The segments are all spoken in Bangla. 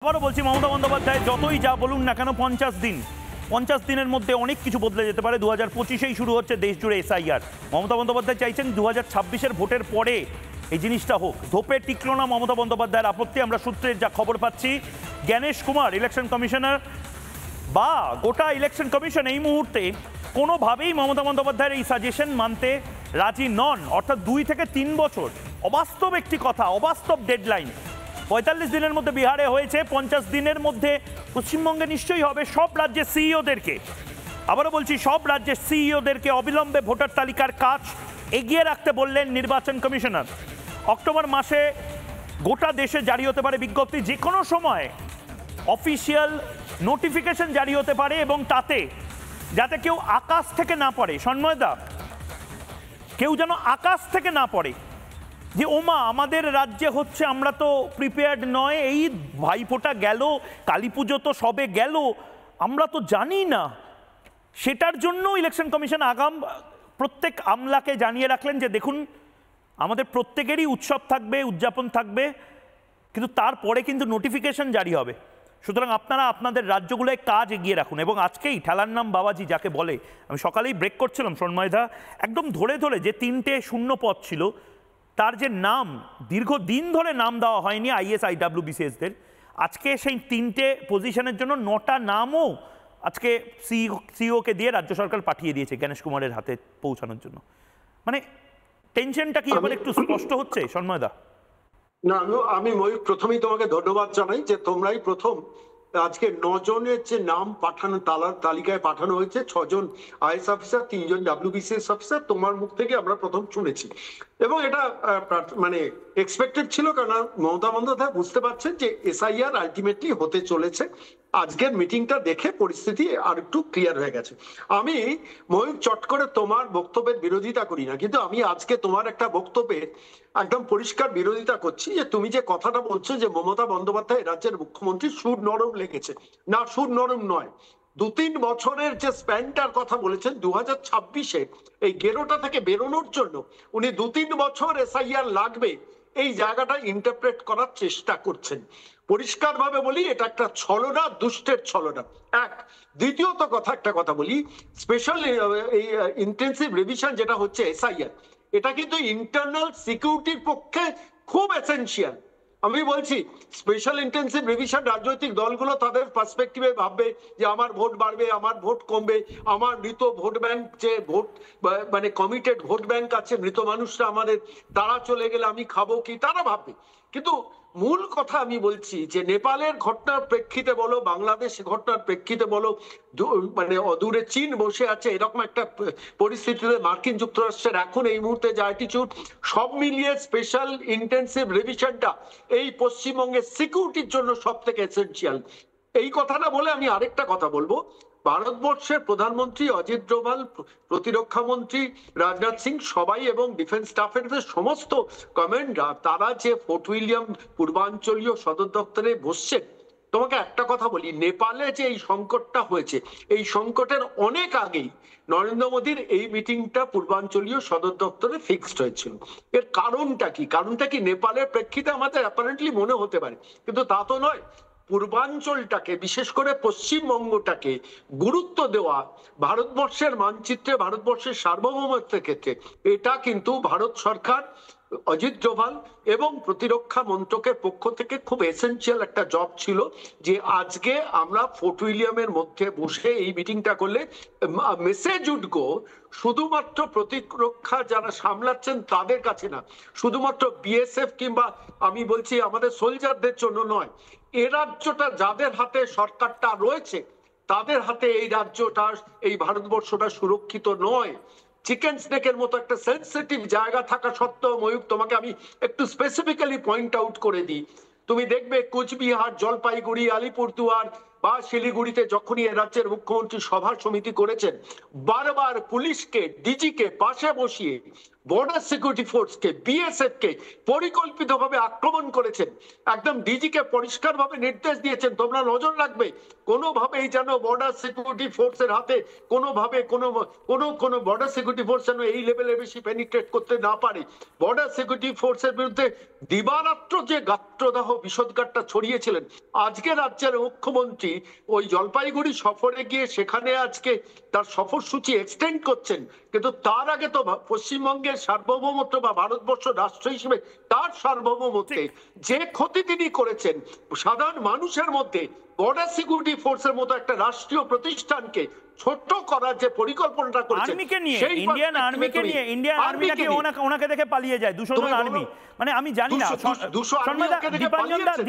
আবারও বলছি, মমতা বন্দ্যোপাধ্যায় যতই যা বলুন না কেন 50 দিনের মধ্যে অনেক কিছু বদলে যেতে পারে। 2025-এই শুরু হচ্ছে দেশ জুড়ে এসআইআর। মমতা বন্দ্যোপাধ্যায় চাইছেন 2026-এর ভোটের পরে এই জিনিসটা হোক। ধোপে টিকলো না মমতা বন্দ্যোপাধ্যায়ের আপত্তি। আমরা সূত্রের যা খবর পাচ্ছি, জ্ঞানেশ কুমার ইলেকশন কমিশনার বা গোটা ইলেকশন কমিশন এই মুহূর্তে কোনোভাবেই মমতা বন্দ্যোপাধ্যায়ের এই সাজেশন মানতে রাজি নন। অর্থাৎ 2 থেকে 3 বছর অবাস্তব একটি কথা, অবাস্তব ডেডলাইন। 45 দিনের মধ্যে বিহারে হয়েছে, 50 দিনের মধ্যে পশ্চিমবঙ্গে নিশ্চয়ই হবে। সব রাজ্যের সিইওদেরকে, আবারও বলছি, সব রাজ্যের সিইওদেরকে অবিলম্বে ভোটার তালিকার কাজ এগিয়ে রাখতে বললেন নির্বাচন কমিশনার। অক্টোবর মাসে গোটা দেশে জারি হতে পারে বিজ্ঞপ্তি, যে কোনো সময় অফিসিয়াল নোটিফিকেশন জারি হতে পারে, এবং তাতে যাতে কেউ আকাশ থেকে না পড়ে, সন্ময়দা, কেউ যেন আকাশ থেকে না পড়ে যে ওমা আমাদের রাজ্যে হচ্ছে, আমরা তো প্রিপেয়ার্ড নয়, এই ভাইফোঁটা গেল, কালী পুজো তো সবে গেল, আমরা তো জানি না। সেটার জন্য ইলেকশন কমিশন আগাম প্রত্যেক আমলাকে জানিয়ে রাখলেন যে দেখুন, আমাদের প্রত্যেকেরই উৎসব থাকবে, উদযাপন থাকবে, কিন্তু তারপরে কিন্তু নোটিফিকেশন জারি হবে। সুতরাং আপনারা আপনাদের রাজ্যগুলোয় কাজ এগিয়ে রাখুন। এবং আজকেই ঠেলার নাম বাবাজি যাকে বলে, আমি সকালেই ব্রেক করছিলাম সন্ময়দা, একদম ধরে ধরে যে 3টে শূন্য পদ ছিল, তার যে নাম দীর্ঘদিন ধরে নাম দেওয়া হয়নি আইএস IWBCSদের, আজকে সেই 3টে পজিশনের জন্য 9টা নামও আজকে সিইওকে দিয়ে রাজ্য সরকার পাঠিয়ে দিয়েছে জ্ঞানেশ কুমারের হাতে পৌঁছানোর জন্য। মানে টেনশনটা কি এবার একটু স্পষ্ট হচ্ছে সন্ময়দা? না, আমি ময়ূর প্রথমেই তোমাকে ধন্যবাদ জানাই যে তোমরাই প্রথম আজকে 9 জনের যে নাম পাঠানো তালিকায় পাঠানো হয়েছে, 6 জন আইএস অফিসার, 3 জন WBCS অফিসার, তোমার মুখ থেকে আমরা প্রথম শুনেছি। এবং এটা মানে এক্সপেক্টেড ছিল, কারণ মমতা বন্দ্যোপাধ্যায় বুঝতে পারছেন যে এসআইআর আলটিমেটলি হতে চলেছে। আজকের মিটিংটা দেখে পরিস্থিতি আর একটু ক্লিয়ার হয়ে গেছে। আমি ময়ূর চট করে তোমার বক্তব্যের বিরোধিতা করি না, কিন্তু আমি আজকে তোমার একটা বক্তব্যের একদম পরিষ্কার বিরোধিতা করছি যে তুমি যে কথাটা বলছো যে মমতা বন্দ্যোপাধ্যায় রাজ্যের মুখ্যমন্ত্রী সুর নরম লেগেছে, না, সুর নরম নয়। 2-3 বছরের যে স্প্যানটার কথা বলেছেন 2026-এ এই গেরোটা থেকে বেরোনোর জন্য উনি 2-3 বছর এসআইআর লাগবে, এই জায়গাটা ইন্টারপ্রেট করার চেষ্টা করছেন। পরিষ্কার ভাবে বলি, এটা একটা ছলনা, দুষ্টের ছলনা। এক, দ্বিতীয়ত একটা কথা বলি, স্পেশাল এই ইন্টেন্সিভ রিভিশন যেটা হচ্ছে এসআইআর, এটা কিন্তু ইন্টারনাল সিকিউরিটির পক্ষে খুব এসেনশিয়াল। আমি বলছি, স্পেশাল ইন্টেন্সিভ রিভিশন রাজনৈতিক দলগুলো তাদের পার্সপেক্টিভে ভাববে যে আমার ভোট বাড়বে, আমার ভোট কমবে, আমার মৃত ভোট ব্যাংক, যে ভোট মানে কমিটেড ভোট ব্যাংক আছে, মৃত মানুষরা আমাদের, তারা চলে গেলে আমি খাবো কি, তারা ভাববে। কিন্তু মূল কথা আমি বলছি যে নেপালের ঘটনার প্রেক্ষিতে বলো, বাংলাদেশ ঘটনার প্রেক্ষিতে বলো, মানে অদূরে চীন বসে আছে, এরকম একটা পরিস্থিতিতে মার্কিন যুক্তরাষ্ট্রের এখন এই মুহূর্তে যে অ্যাটিটিউড, সব মিলিয়ে স্পেশাল ইন্টেন্সিভ রিভিশনটা এই পশ্চিমবঙ্গের সিকিউরিটির জন্য সব থেকে এসেনশিয়াল। এই কথাটা বলে আমি আরেকটা কথা বলবো। ভারতবর্ষের প্রধানমন্ত্রী অজিত ডোভাল, প্রতিরক্ষা মন্ত্রী রাজনাথ সিং, সবাই এবং ডিফেন্স স্টাফের সমস্ত কমান্ডার, তারা যে ফোর্ট উইলিয়াম পূর্বাঞ্চলীয় সদর দপ্তরে বসছেন, তোমাকে একটা কথা বলি, নেপালে যে এই সংকটটা হয়েছে, এই সংকটের অনেক আগেই নরেন্দ্র মোদীর এই মিটিংটা পূর্বাঞ্চলীয় সদর দপ্তরে ফিক্সড হয়েছিল। এর কারণটা কি নেপালের প্রেক্ষিতে আমাদের অ্যাপারেন্টলি মনে হতে পারে, কিন্তু তা তো নয়। পূর্বাঞ্চলটাকে, বিশেষ করে পশ্চিমবঙ্গটাকে গুরুত্ব দেওয়া, ভারতবর্ষের মানচিত্রে ভারতবর্ষের সার্বভৌমত্বের ক্ষেত্রে এটা কিন্তু ভারত সরকার, অজিত ডোভাল এবং প্রতিরক্ষা মন্ত্রকের পক্ষ থেকে খুব এসেনশিয়াল একটা জব ছিল যে আজকে আমরা ফোর্ট উইলিয়ামের মধ্যে বসে এই মিটিংটা করলে মেসেজ উঠগো শুধুমাত্র প্রতিরক্ষা যারা সামলাচ্ছেন তাদের কাছে না, শুধুমাত্র বিএসএফ কিংবা আমি বলছি আমাদের সোলজারদের জন্য নয়, এ রাজ্যটা যাদের হাতে সরকারটা রয়েছে তাদের হাতে এই রাজ্যটা, এই ভারতবর্ষটা সুরক্ষিত নয়। চিকেন স্নেকের মতো একটা সেন্সিটিভ জায়গা থাকা সত্ত্বেও, ময়ূক তোমাকে আমি একটু স্পেসিফিক্যালি পয়েন্ট আউট করে দিই, তুমি দেখবে কোচবিহার, জলপাইগুড়ি, আলিপুরদুয়ার বা শিলিগুড়িতে যখনই এ রাজ্যের মুখ্যমন্ত্রী সভা সমিতি করেছেন, বারবার পুলিশকে, ডিজিকে পাশে বসিয়ে বর্ডার সিকিউরিটি ফোর্সকে, বিএসএফ কে পরিকল্পিতভাবে আক্রমণ করেছেন। একদম ডিজি কে পরিষ্কারভাবে নির্দেশ দিয়েছেন তোমরা নজর রাখবে, কোনোভাবেই যেন বর্ডার সিকিউরিটি ফোর্সের হাতে কোনোভাবে কোনো বর্ডার সিকিউরিটি ফোর্স যেন এই লেভেলে বেশি পেনিট্রেট করতে না পারে। বর্ডার সিকিউরিটি ফোর্সের বিরুদ্ধে দিবারাত্র যে গাত্রদাহ বিষোদগারটা ছড়িয়েছিলেন, আজকে রাজ্যের মুখ্যমন্ত্রী ওই জলপাইগুড়ি সফরে গিয়ে সেখানে আজকে তার সফরসূচি এক্সটেন্ড করছেন, কিন্তু তার আগে তো পশ্চিমবঙ্গের সার্বভৌমত্ব বা ভারতবর্ষ রাষ্ট্র হিসেবে তার সার্বভৌমত্বে যে ক্ষতি তিনি করেছেন সাধারণ মানুষের মধ্যে, বর্ডার সিকিউরিটি ফোর্সের মতো একটা রাষ্ট্রীয় প্রতিষ্ঠানকে ছোট করার যে পরিকল্পনাটা করেছেন, আর্মিকে নিয়ে, ইন্ডিয়ান আর্মিকে নিয়ে, ইন্ডিয়ান আর্মি নাকি ওনাকে দেখে পালিয়ে যায় 200 জন আর্মি। মানে আমি জানি না,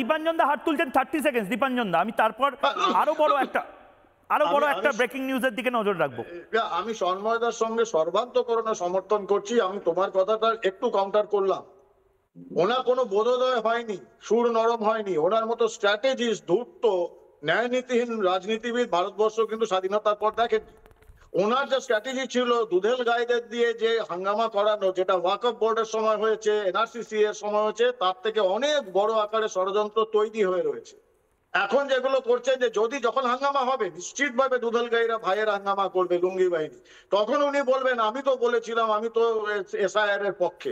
দীপাঞ্জন দা হাত তুলছেন 30 সেকেন্ড। দীপাঞ্জন দা, আমি তারপর আরো বড় একটা ব্রেকিং নিউজের দিকে নজর রাখবো। আমি সন্ময়দার সঙ্গে সর্বান্তকরণে সমর্থন করছি। আমি তোমার কথাটা একটু কাউন্টার করলাম। ওনার কোনো বোধোদয় হয়নি, সুর নরম হয়নি। ওনার মতো স্ট্র্যাটেজিস্ট, ধূর্ত, ন্যায় নীতিহীন রাজনীতিবিদ ভারতবর্ষ কিন্তু স্বাধীনতার পর দেখেনি। ওনার যে স্ট্র্যাটেজি ছিল দুধেল গাইদের দিয়ে যে হাঙ্গামা করানো, যেটা ওয়াকফ বোর্ডের সময় হয়েছে, এনআরসিসি এর সময় হয়েছে, তার থেকে অনেক বড় আকারে ষড়যন্ত্র তৈরি হয়ে রয়েছে। এখন যেগুলো করছে যে যখন হাঙ্গামা হবে নিশ্চিতভাবে দুধেল গাইরা ভাইয়ের হাঙ্গামা করবে, লুঙ্গি বাহিনী, তখন উনি বলবেন আমি তো বলেছিলাম, আমি তো এসআইআর এর পক্ষে।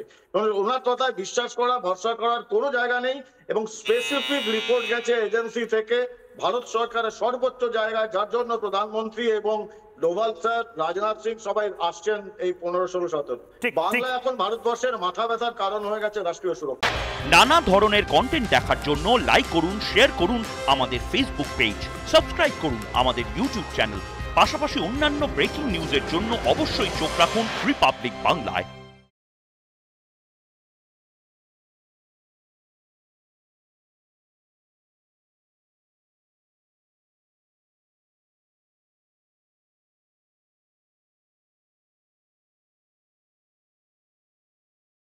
ওনার কথায় বিশ্বাস করা, ভরসা করার কোনো জায়গা নেই। এবং স্পেসিফিক রিপোর্ট গেছে এজেন্সি থেকে ভারত সরকারের সর্বোচ্চ জায়গায়, যার জন্য প্রধানমন্ত্রী এবং ডোভাল স্যার, রাজনাথ সিং সবাই আসছেন এই 15-16-17। বাংলা এখন ভারতবর্ষের মাথা ব্যথার কারণ হয়ে গেছে রাষ্ট্রীয় সুরক্ষা। নানা ধরনের কন্টেন্ট দেখার জন্য লাইক করুন, শেয়ার করুন আমাদের ফেসবুক পেজ, সাবস্ক্রাইব করুন আমাদের ইউটিউব চ্যানেল। পাশাপাশি অন্যান্য ব্রেকিং নিউজের জন্য অবশ্যই চোখ রাখুন রিপাবলিক বাংলায়।